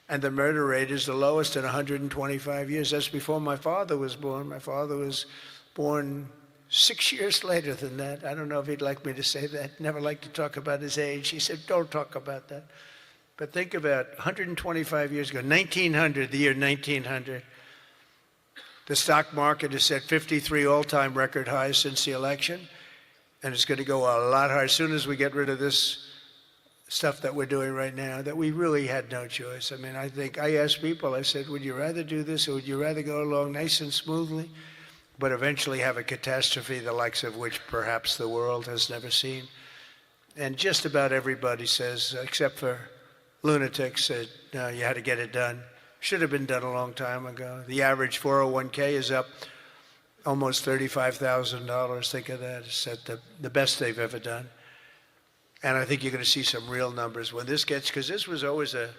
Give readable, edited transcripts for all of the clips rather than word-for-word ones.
And the murder rate is the lowest in 125 years. That's before my father was born. My father was born 6 years later than that. I don't know if he'd like me to say that. Never liked to talk about his age. He said, don't talk about that. But think about 125 years ago, 1900, the year 1900. The stock market has set 53 all-time record highs since the election, and it's going to go a lot higher as soon as we get rid of this stuff that we're doing right now, that we really had no choice. I mean, I asked people, I said, would you rather do this or would you rather go along nice and smoothly, but eventually have a catastrophe the likes of which perhaps the world has never seen? And just about everybody says, except for lunatics, said, no, you had to get it done. Should have been done a long time ago. The average 401k is up almost $35,000. Think of that. It's at the best they've ever done. And I think you're going to see some real numbers when this gets, because this was always a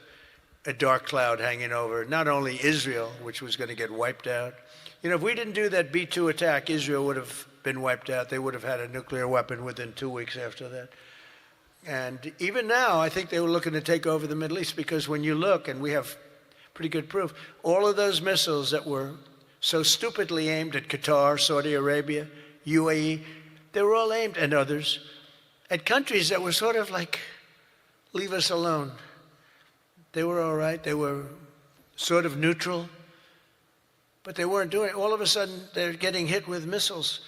dark cloud hanging over not only Israel, which was going to get wiped out. You know, if we didn't do that B-2 attack, Israel would have been wiped out. They would have had a nuclear weapon within 2 weeks after that. And even now, I think they were looking to take over the Middle East, because when you look, and we have pretty good proof, all of those missiles that were so stupidly aimed at Qatar, Saudi Arabia, UAE, they were all aimed, and others, at countries that were sort of like, leave us alone. They were all right. They were sort of neutral, but they weren't doing it. All of a sudden, they're getting hit with missiles.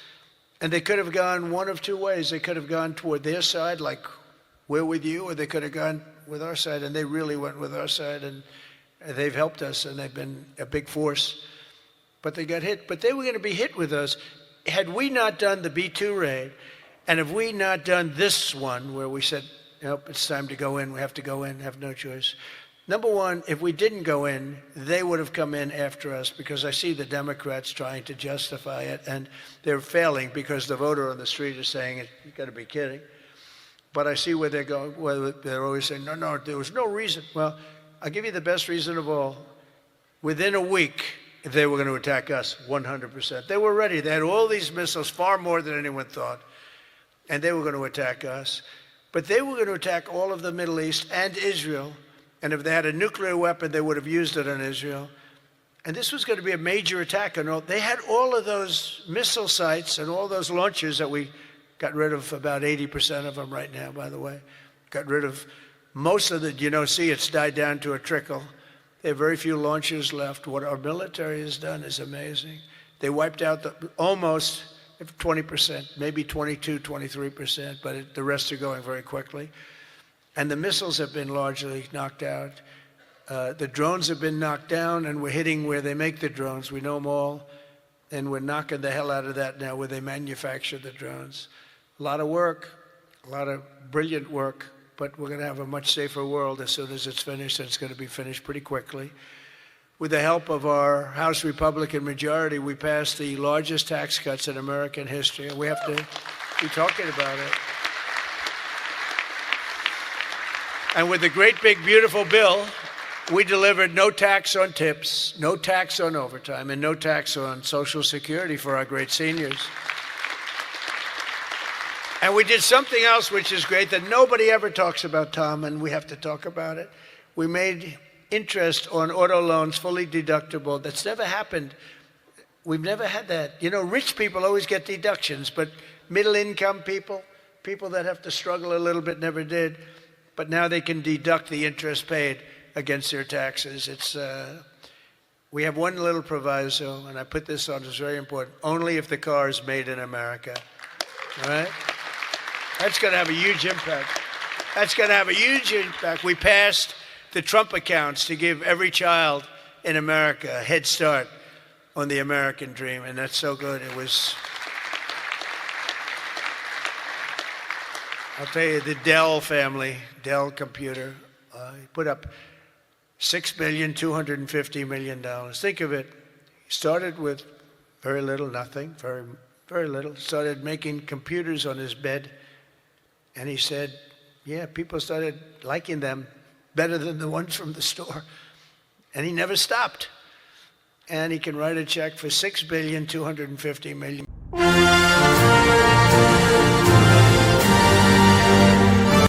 And they could have gone one of two ways. They could have gone toward their side, like we're with you, or they could have gone with our side, and they really went with our side, and they've helped us, and they've been a big force. But they got hit. But they were going to be hit with us. Had we not done the B-2 raid, and have we not done this one where we said, nope, it's time to go in, we have to go in, have no choice. Number one, if we didn't go in, they would have come in after us, because I see the Democrats trying to justify it, and they're failing because the voter on the street is saying, you've got to be kidding. But I see where they're going, where they're always saying, no, there was no reason. Well, I'll give you the best reason of all. Within a week, they were going to attack us 100%. They were ready. They had all these missiles, far more than anyone thought. And they were going to attack us. But they were going to attack all of the Middle East and Israel. And if they had a nuclear weapon, they would have used it on Israel. And this was going to be a major attack. They had all of those missile sites and all those launchers that we got rid of, about 80% of them right now, by the way. Got rid of most of the, see, it's died down to a trickle. There are very few launchers left. What our military has done is amazing. They wiped out almost 20%, maybe 22, 23%, but the rest are going very quickly. And the missiles have been largely knocked out. The drones have been knocked down, and we're hitting where they make the drones. We know them all, and we're knocking the hell out of that now where they manufacture the drones. A lot of work, a lot of brilliant work, but we're going to have a much safer world as soon as it's finished, and it's going to be finished pretty quickly. With the help of our House Republican majority, we passed the largest tax cuts in American history, and we have to be talking about it. And with the great, big, beautiful bill, we delivered no tax on tips, no tax on overtime, and no tax on Social Security for our great seniors. And we did something else which is great that nobody ever talks about, Tom, and we have to talk about it. We made interest on auto loans fully deductible. That's never happened. We've never had that. Rich people always get deductions, but middle-income people, people that have to struggle a little bit, never did. But now they can deduct the interest paid against their taxes. We have one little proviso, and I put this on, it's very important, only if the car is made in America. All right? That's going to have a huge impact. That's going to have a huge impact. We passed the Trump accounts to give every child in America a head start on the American dream, and that's so good. It was, I'll tell you, the Dell family, Dell computer, put up $6.25 billion. Think of it. He started with very little, nothing, very, very little. Started making computers on his bed, and he said, yeah, people started liking them better than the ones from the store. And he never stopped. And he can write a check for $6.25 billion.